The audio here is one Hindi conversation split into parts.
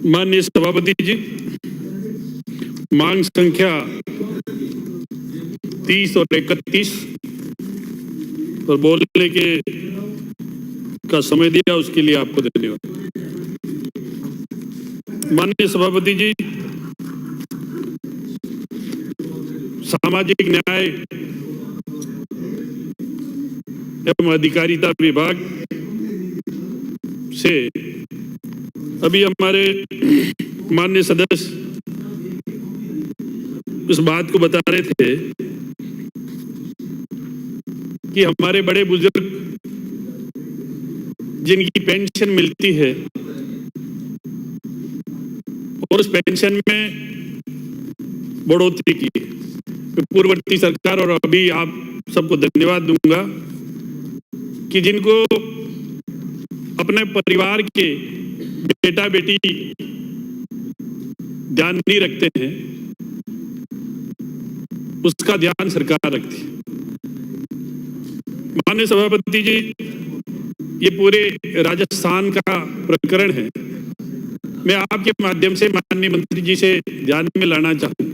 माननीय सभापति जी, मांग संख्या 30 और 31 पर बोलने के का समय दिया, उसके लिए आपको धन्यवाद। माननीय सभापति जी, सामाजिक न्याय एवं अधिकारिता विभाग से अभी हमारे माननीय सदस्य इस बात को बता रहे थे कि हमारे बड़े बुजुर्ग जिनकी पेंशन मिलती है और उस पेंशन में बढ़ोतरी की, पूर्ववर्ती सरकार और अभी आप सबको धन्यवाद दूंगा कि जिनको अपने परिवार के बेटा बेटी ध्यान नहीं रखते हैं, उसका ध्यान सरकार रखती है। माननीय सभापति जी, ये पूरे राजस्थान का प्रकरण है। मैं आपके माध्यम से माननीय मंत्री जी से ध्यान में लाना चाहूँ।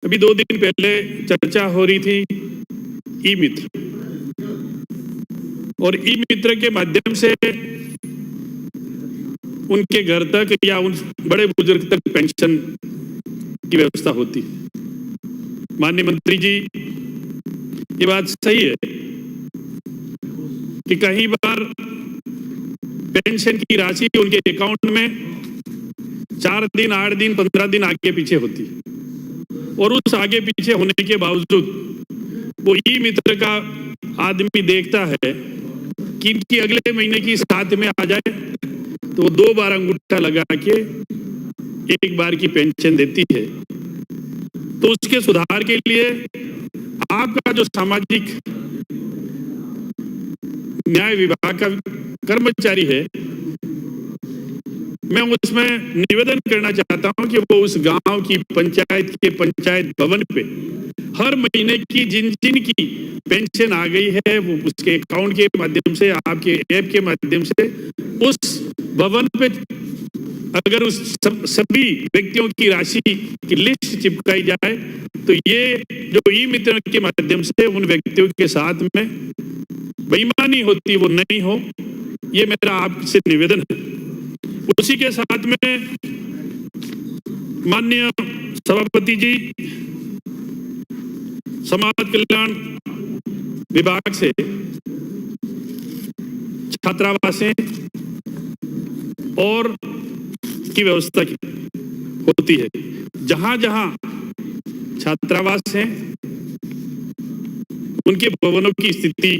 अभी 2 दिन पहले चर्चा हो रही थी ई मित्र, और ई मित्र के माध्यम से उनके घर तक या उन बड़े बुजुर्ग तक पेंशन की व्यवस्था होती है। माननीय मंत्री जी, ये बात सही है कि कई बार पेंशन की राशि उनके अकाउंट में 4 दिन, 8 दिन, 15 दिन आगे पीछे होती है, और उस आगे पीछे होने के बावजूद वो ई मित्र का आदमी देखता है कि इनकी अगले महीने की साथ में आ जाए तो वो 2 बार अंगूठा लगा के 1 बार की पेंशन देती है। तो उसके सुधार के लिए आपका जो सामाजिक न्याय विभाग का कर्मचारी है, मैं उसमें निवेदन करना चाहता हूं कि वो उस गांव की पंचायत के पंचायत भवन पे हर महीने की जिन जिन की पेंशन आ गई है, वो उसके अकाउंट के माध्यम से, आपके ऐप के माध्यम से उस भवन पे अगर उस सभी व्यक्तियों की राशि की लिस्ट चिपकाई जाए तो ये जो ई मित्र के माध्यम से उन व्यक्तियों के साथ में बेईमानी होती वो नहीं हो, ये मेरा आपसे निवेदन है। उसी के साथ में माननीय सभापति जी, समाज कल्याण विभाग से छात्रावासें और की व्यवस्था की होती है। जहां जहां छात्रावास हैं उनके भवनों की स्थिति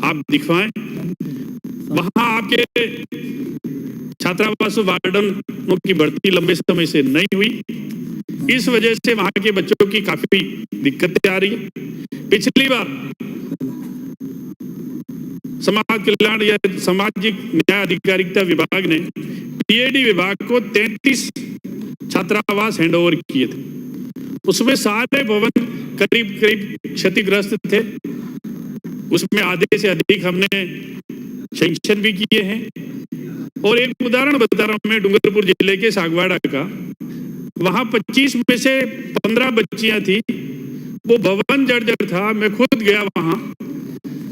आप दिखवाएं। वहां आपके छात्रावास वार्डनों की भर्ती लंबे समय से नहीं हुई, इस वजह से वहां के बच्चों की काफी दिक्कतें आ रही है। पिछली बार समाज कल्याण या सामाजिक न्याय अधिकारिता विभाग ने टीएडी विभाग को 33 छात्रावास हैंडओवर किए थे। उसमें सारे भवन करीब करीब क्षतिग्रस्त थे, उसमें आधे से अधिक हमने सेंक्शन भी किए हैं। और एक उदाहरण बता रहा हूं मैं, डूंगरपुर जिले के सागवाड़ा का, वहां 25 में से 15 बच्चियां थी, वो भवन जर्जर था। मैं खुद गया वहां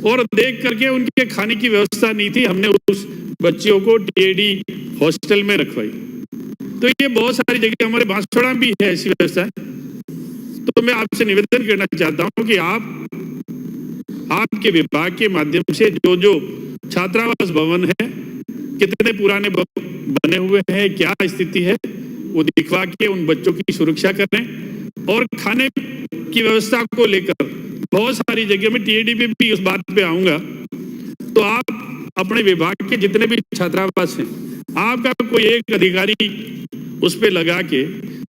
और देख करके उनके खाने की व्यवस्था नहीं थी, हमने उस बच्चियों को टीएडी हॉस्टल में रखवाई। तो ये बहुत सारी जगह, हमारे बांसवाड़ा भी है ऐसी व्यवस्था। तो मैं आपसे निवेदन करना चाहता हूं कि आपके विभाग के माध्यम से जो छात्रावास भवन है, कितने पुराने बने हुए हैं, क्या स्थिति है, वो दिखवा के उन बच्चों की सुरक्षा करें। और खाने की व्यवस्था को लेकर बहुत सारी जगह में टीएडी पे भी उस बात पे आऊंगा, तो आप अपने विभाग के जितने भी छात्रावास हैं, आपका कोई एक अधिकारी उस पे लगा के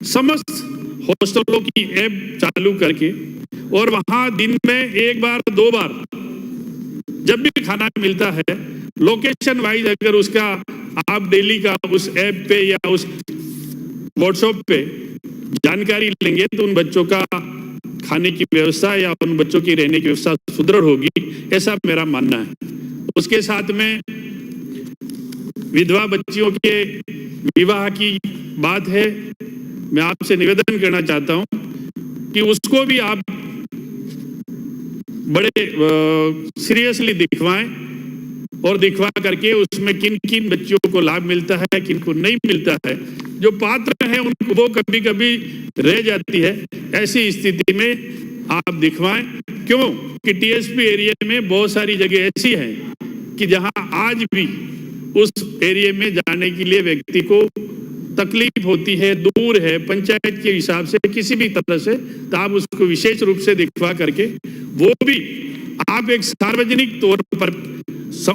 समस्त हॉस्टलों की ऐप चालू करके, और वहां दिन में 1 बार 2 बार जब भी खाना मिलता है, लोकेशन वाइज अगर उसका आप डेली का उस ऐप पे या उस व्हाट्सएप पे जानकारी लेंगे तो उन बच्चों का खाने की व्यवस्था या उन बच्चों की रहने की व्यवस्था सुदृढ़ होगी, ऐसा मेरा मानना है। उसके साथ में विधवा बच्चियों के विवाह की बात है, मैं आपसे निवेदन करना चाहता हूं कि उसको भी आप बड़े सीरियसली दिखवाएं और दिखवा करके उसमें किन किन बच्चियों को लाभ मिलता है, किन को नहीं मिलता है, जो पात्र है उनको वो कभी कभी रह जाती है। ऐसी स्थिति में आप दिखवाएं। क्यों कि टीएसपी एरिया में बहुत सारी जगह ऐसी है कि जहां आज भी उस एरिया में जाने के लिए व्यक्ति को तकलीफ होती है, दूर है, पंचायत के हिसाब से किसी भी तरह से, तो आप उसको विशेष रूप से दिखवा करके वो भी आप एक सार्वजनिक तौर पर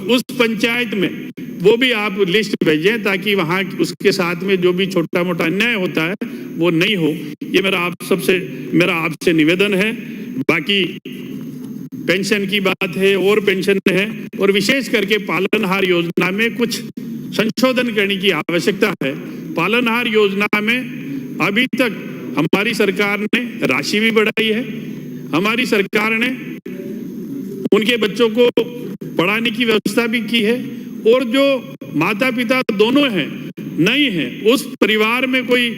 उस पंचायत में वो भी आप लिस्ट भेजें, ताकि वहां उसके साथ में जो भी छोटा मोटा अन्याय होता है वो नहीं हो। ये मेरा आपसे निवेदन है। बाकी पेंशन की बात है और पेंशन है, और विशेष करके पालनहार योजना में कुछ संशोधन करने की आवश्यकता है। पालनहार योजना में अभी तक हमारी सरकार ने राशि भी बढ़ाई है, हमारी सरकार ने उनके बच्चों को पढ़ाने की व्यवस्था भी की है, और जो माता पिता दोनों हैं नहीं है, उस परिवार में कोई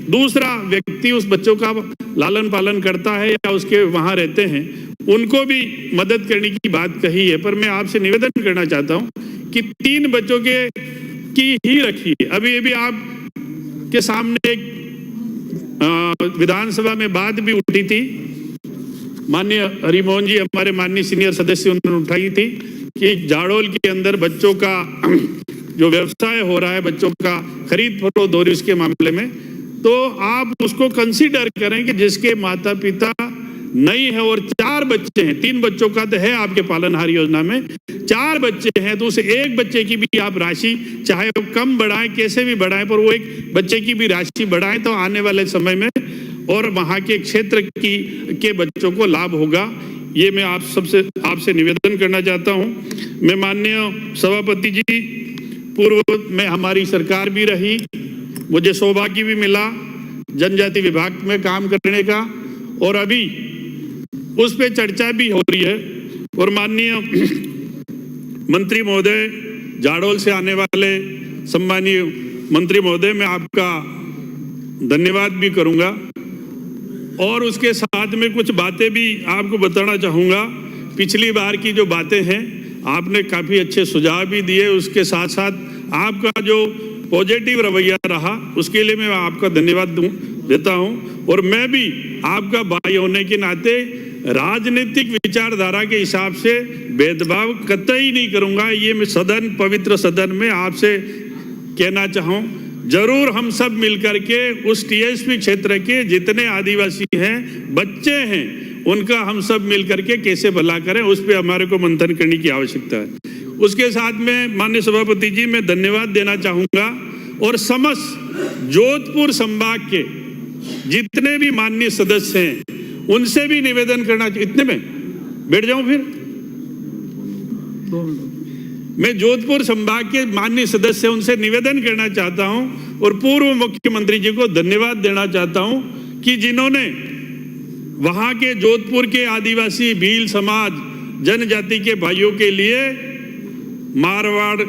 दूसरा व्यक्ति उस बच्चों का लालन पालन करता है या उसके वहां रहते हैं, उनको भी मदद करने की बात कही है। पर मैं आपसे निवेदन करना चाहता हूं कि 3 बच्चों के की ही रखिए। अभी भी आप के सामने एक विधानसभा में बात भी उठी थी, माननीय हरिमोहन जी हमारे माननीय सीनियर सदस्य उन्होंने उठाई थी कि जाडोल के अंदर बच्चों का जो व्यवसाय हो रहा है, बच्चों का खरीद फरोख्त हो रही है, उसके मामले में तो आप उसको कंसीडर करें कि जिसके माता पिता नहीं है और 4 बच्चे हैं, 3 बच्चों का तो है आपके पालनहार योजना में, 4 बच्चे हैं तो उस एक बच्चे की भी आप राशि चाहे वो कम बढ़ाएं, कैसे भी बढ़ाएं, पर वो एक बच्चे की भी राशि बढ़ाएं तो आने वाले समय में और वहां के क्षेत्र के बच्चों को लाभ होगा। ये मैं आपसे निवेदन करना चाहता हूं। मैं माननीय सभापति जी, पूर्व में हमारी सरकार भी रही, मुझे सौभाग्य भी मिला जनजाति विभाग में काम करने का, और अभी उस पे चर्चा भी हो रही है। और माननीय मंत्री महोदय, जाडोल से आने वाले सम्मानीय मंत्री महोदय, मैं आपका धन्यवाद भी करूंगा, और उसके साथ में कुछ बातें भी आपको बताना चाहूँगा। पिछली बार की जो बातें हैं आपने काफ़ी अच्छे सुझाव भी दिए, उसके साथ साथ आपका जो पॉजिटिव रवैया रहा उसके लिए मैं आपका धन्यवाद देता हूं। और मैं भी आपका भाई होने के नाते राजनीतिक विचारधारा के हिसाब से भेदभाव कतई नहीं करूंगा। ये मैं सदन, पवित्र सदन में आपसे कहना चाहूँ, जरूर हम सब मिलकर के उस टीएसपी क्षेत्र के जितने आदिवासी हैं, बच्चे हैं, उनका हम सब मिलकर के कैसे भला करें, उस पर हमारे को मंथन करने की आवश्यकता है। उसके साथ में माननीय सभापति जी, मैं धन्यवाद देना चाहूंगा और समस्त जोधपुर संभाग के जितने भी माननीय सदस्य हैं उनसे भी निवेदन करना। इतने में बैठ जाऊं फिर? मैं जोधपुर संभाग के माननीय सदस्य उनसे निवेदन करना चाहता हूं और पूर्व मुख्यमंत्री जी को धन्यवाद देना चाहता हूं कि जिन्होंने वहां के जोधपुर के आदिवासी भील समाज जनजाति के भाइयों के लिए मारवाड़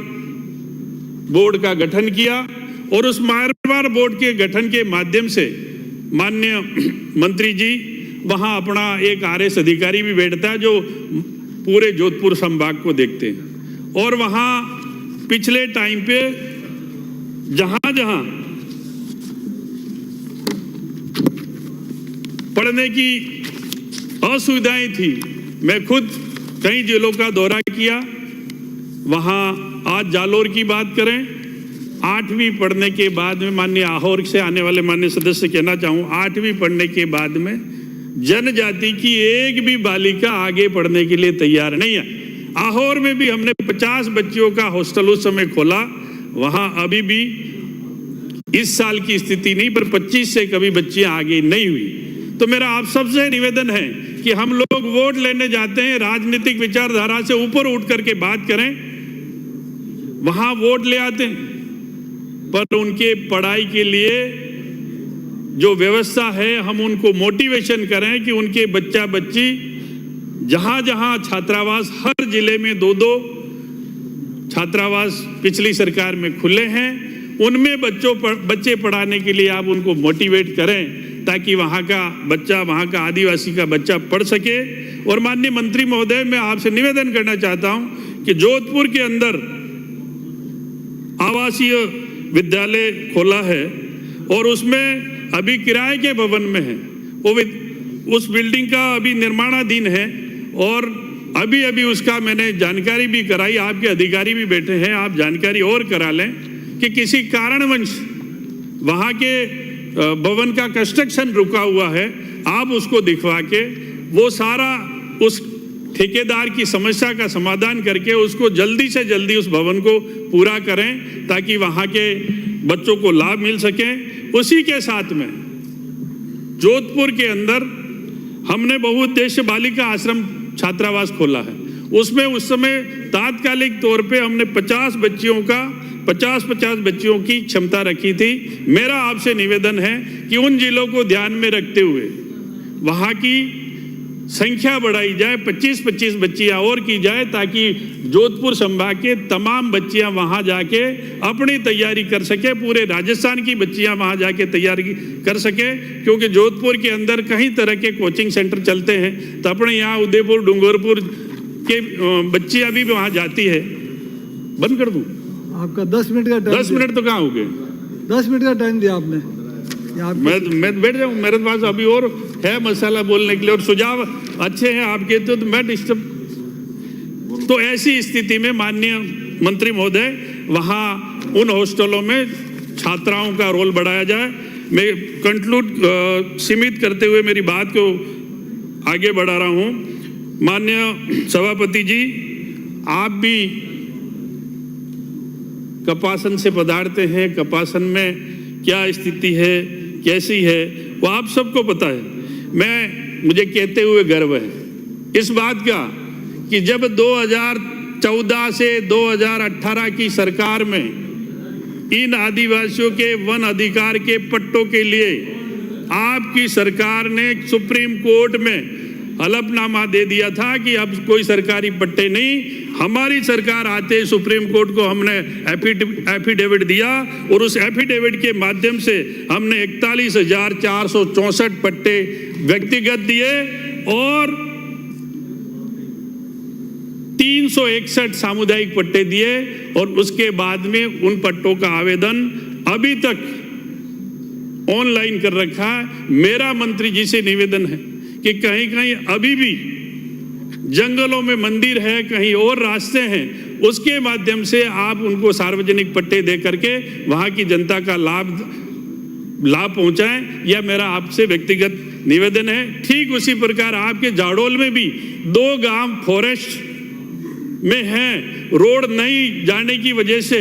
बोर्ड का गठन किया, और उस मारवाड़ बोर्ड के गठन के माध्यम से माननीय मंत्री जी वहां अपना एक आरएस अधिकारी भी बैठता है जो पूरे जोधपुर संभाग को देखते हैं। और वहां पिछले टाइम पे जहां जहां पढ़ने की असुविधाएं थी, मैं खुद कई जिलों का दौरा किया। वहां आज जालोर की बात करें, 8वीं पढ़ने के बाद में, माननीय आहोर से आने वाले माननीय सदस्य कहना चाहूँ, 8वीं पढ़ने के बाद में जनजाति की एक भी बालिका आगे पढ़ने के लिए तैयार नहीं है। आहोर में भी हमने 50 बच्चियों का हॉस्टल उस समय खोला, वहां अभी भी इस साल की स्थिति नहीं, पर 25 से कभी बच्चियां आगे नहीं हुई। तो मेरा आप सबसे निवेदन है कि हम लोग वोट लेने जाते हैं, राजनीतिक विचारधारा से ऊपर उठ करके बात करें, वहां वोट ले आते हैं, पर उनके पढ़ाई के लिए जो व्यवस्था है हम उनको मोटिवेशन करें कि उनके बच्चा बच्ची जहां जहां छात्रावास, हर जिले में 2-2 छात्रावास पिछली सरकार में खुले हैं, उनमें बच्चे पढ़ाने के लिए आप उनको मोटिवेट करें ताकि वहाँ का बच्चा, वहाँ का आदिवासी का बच्चा पढ़ सके। और माननीय मंत्री महोदय, मैं आपसे निवेदन करना चाहता हूँ कि जोधपुर के अंदर आवासीय विद्यालय खोला है और उसमें अभी किराए के भवन में है, उस बिल्डिंग का अभी निर्माणाधीन है और अभी उसका मैंने जानकारी भी कराई, आपके अधिकारी भी बैठे हैं, आप जानकारी और करा लें कि किसी कारणवश वहाँ के भवन का कंस्ट्रक्शन रुका हुआ है, आप उसको दिखवा के वो सारा उस ठेकेदार की समस्या का समाधान करके उसको जल्दी से जल्दी उस भवन को पूरा करें ताकि वहाँ के बच्चों को लाभ मिल सके। उसी के साथ में जोधपुर के अंदर हमने बहुउद्देश्य बालिका आश्रम छात्रावास खोला है, उसमें उस समय तात्कालिक तौर पे हमने 50 बच्चियों की क्षमता रखी थी। मेरा आपसे निवेदन है कि उन जिलों को ध्यान में रखते हुए वहाँ की संख्या बढ़ाई जाए, 25-25 बच्चियाँ और की जाए ताकि जोधपुर संभाग के तमाम बच्चियाँ वहाँ जाके अपनी तैयारी कर सके, पूरे राजस्थान की बच्चियाँ वहाँ जाके तैयारी कर सके। क्योंकि जोधपुर के अंदर कई तरह के कोचिंग सेंटर चलते हैं, तो अपने यहाँ उदयपुर डूंगरपुर के बच्चियाँ भी वहाँ जाती है। बंद कर दूँ? आपका 10 मिनट का टाइम। 10 मिनट तो कहाँ हो गए? 10 मिनट का टाइम दिया आपने। मैं बैठ जाऊँ, मेरे पास अभी और है मसाला बोलने के लिए और सुझाव अच्छे हैं आपके, तो मैं डिस्टर्ब। तो ऐसी स्थिति में माननीय मंत्री महोदय, वहाँ उन हॉस्टलों में छात्राओं का रोल बढ़ाया जाए। मैं कंक्लूड सीमित करते हुए मेरी बात को आगे बढ़ा रहा हूँ। माननीय सभापति जी, आप भी कपासन से पधारते हैं, कपासन में क्या स्थिति है, कैसी है, वो आप सबको पता है। मुझे कहते हुए गर्व है इस बात का कि जब 2014 से 2018 की सरकार में इन आदिवासियों के वन अधिकार के पट्टों के लिए आपकी सरकार ने सुप्रीम कोर्ट में हलफनामा दे दिया था कि अब कोई सरकारी पट्टे नहीं। हमारी सरकार आते सुप्रीम कोर्ट को हमने एफिडेविट दिया और उस एफिडेविट के माध्यम से हमने 41,464 पट्टे व्यक्तिगत दिए और 361 सामुदायिक पट्टे दिए और उसके बाद में उन पट्टों का आवेदन अभी तक ऑनलाइन कर रखा है। मेरा मंत्री जी से निवेदन है कि कहीं कहीं अभी भी जंगलों में मंदिर है, कहीं और रास्ते हैं, उसके माध्यम से आप उनको सार्वजनिक पट्टे दे करके वहां की जनता का लाभ पहुंचाएं, यह मेरा आपसे व्यक्तिगत निवेदन है। ठीक उसी प्रकार आपके जाडोल में भी 2 गांव फॉरेस्ट में हैं, रोड नहीं जाने की वजह से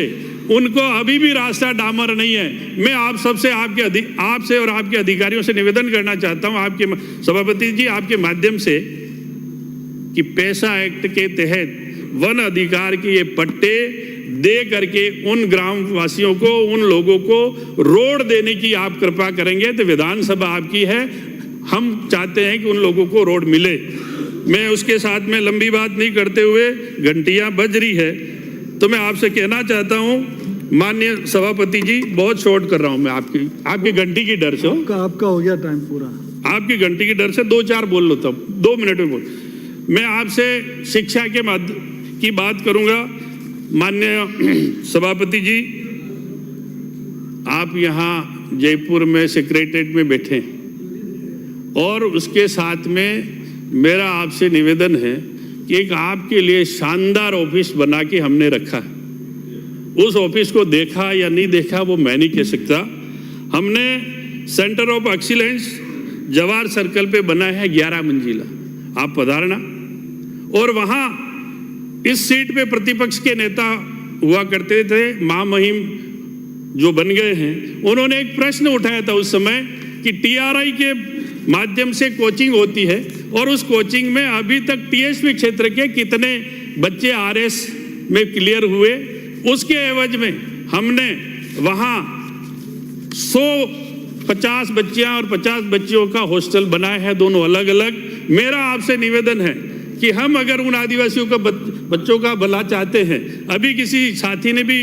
उनको अभी भी रास्ता डामर नहीं है। मैं आप सबसे आपसे और आपके अधिकारियों से निवेदन करना चाहता हूं, आपके सभापति जी, आपके माध्यम से, कि पैसा एक्ट के तहत वन अधिकार के ये पट्टे दे करके उन ग्राम वासियों को, उन लोगों को रोड देने की आप कृपा करेंगे तो विधानसभा आपकी है। हम चाहते हैं कि उन लोगों को रोड मिले। मैं उसके साथ में लंबी बात नहीं करते हुए, घंटियां बज रही है, तो मैं आपसे कहना चाहता हूं माननीय सभापति जी, बहुत शॉर्ट कर रहा हूं मैं आपकी घंटी की डर से। आपका हो गया टाइम पूरा। आपकी घंटी की डर से 2-4 बोल लो, तब 2 मिनट में बोल। मैं आपसे शिक्षा के की बात करूंगा। माननीय सभापति जी, आप यहाँ जयपुर में सेक्रेटरीट में बैठे और उसके साथ में मेरा आपसे निवेदन है कि एक आपके लिए शानदार ऑफिस बना के हमने रखा है। उस ऑफिस को देखा या नहीं देखा वो मैं नहीं कह सकता। हमने centre of excellence Jawahar circle पे बना है 11 मंजिला, आप पधारना। और वहाँ इस सीट पे प्रतिपक्ष के नेता हुआ करते थे, महामहिम जो बन गए हैं, उन्होंने एक प्रश्न उठाया था उस समय कि टीआरआई के माध्यम से कोचिंग होती है और उस कोचिंग में अभी तक टीएसपी क्षेत्र के कितने बच्चे आरएस में क्लियर हुए। उसके एवज में हमने वहाँ 150 बच्चियाँ और 50 बच्चियों का हॉस्टल बनाया है, दोनों अलग अलग। मेरा आपसे निवेदन है कि हम अगर उन आदिवासियों का बच्चों का भला चाहते हैं, अभी किसी साथी ने भी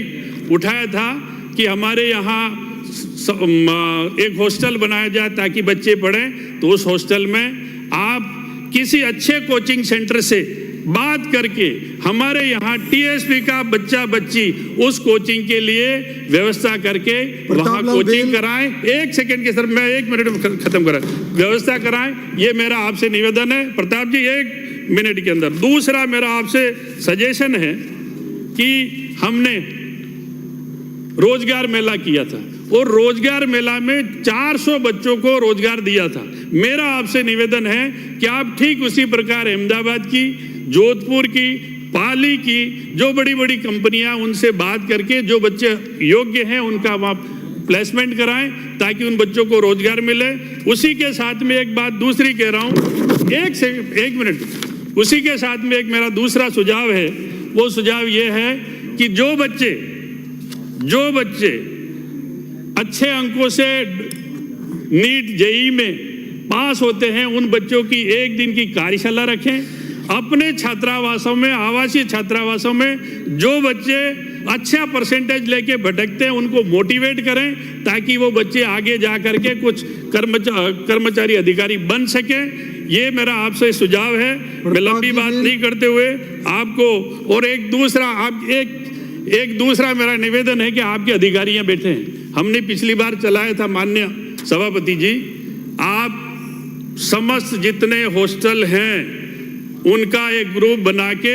उठाया था कि हमारे यहाँ एक हॉस्टल बनाया जाए ताकि बच्चे पढ़ें, तो उस हॉस्टल में आप किसी अच्छे कोचिंग सेंटर से बात करके हमारे यहाँ टीएसपी का बच्चा बच्ची उस कोचिंग के लिए व्यवस्था करके वहाँ कोचिंग कराएं। एक सेकंड के सर, मैं 1 मिनट में खत्म करा, व्यवस्था कराएं, ये मेरा आपसे निवेदन है। प्रताप जी 1 मिनट के अंदर। दूसरा मेरा आपसे सजेशन है कि हमने रोजगार मेला किया था और रोजगार मेला में 400 बच्चों को रोजगार दिया था। मेरा आपसे निवेदन है कि आप ठीक उसी प्रकार अहमदाबाद की, जोधपुर की, पाली की जो बड़ी बड़ी कंपनियां, उनसे बात करके जो बच्चे योग्य हैं उनका वहाँ प्लेसमेंट कराएं ताकि उन बच्चों को रोजगार मिले। उसी के साथ में एक बात दूसरी कह रहा हूँ, एक मिनट, उसी के साथ में एक मेरा दूसरा सुझाव है। वो सुझाव ये है कि जो बच्चे अच्छे अंकों से नीट जेईई में पास होते हैं, उन बच्चों की एक दिन की कार्यशाला रखें। अपने छात्रावासों में, आवासीय छात्रावासों में जो बच्चे अच्छा परसेंटेज लेके भटकते हैं उनको मोटिवेट करें ताकि वो बच्चे आगे जा करके कुछ कर्मचारी अधिकारी बन सके। ये मेरा आपसे सुझाव है। मैं लंबी बात नहीं करते हुए आपको, और एक दूसरा मेरा निवेदन है कि आपके अधिकारी यहाँ बैठे हैं। हमने पिछली बार चलाया था, माननीय सभापति जी, आप समस्त जितने हॉस्टल हैं उनका एक ग्रुप बना के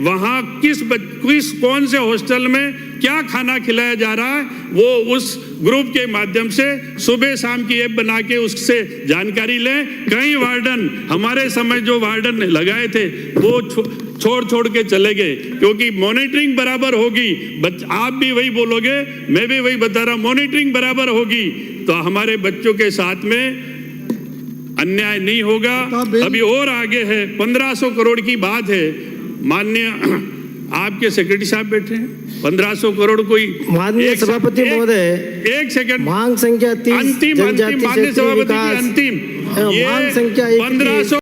वहाँ कौन से हॉस्टल में क्या खाना खिलाया जा रहा है, वो उस ग्रुप के माध्यम से सुबह शाम की ऐप बना के उससे जानकारी लें। कई वार्डन, हमारे समय जो वार्डन लगाए थे वो छोड़ के चले गए, क्योंकि मॉनिटरिंग बराबर होगी। आप भी वही बोलोगे, मैं भी वही बता रहा हूं, मॉनिटरिंग बराबर होगी तो हमारे बच्चों के साथ में अन्याय नहीं होगा। अभी और आगे है, 1500 करोड़ की बात है। माननीय आपके सेक्रेटरी साहब बैठे हैं, 1500 करोड़ कोई, माननीय सभापति महोदय, एक सेकंड, मांग संख्या 30 अंतिम माननीय सभापति जी, अंतिम, मांग संख्या 1500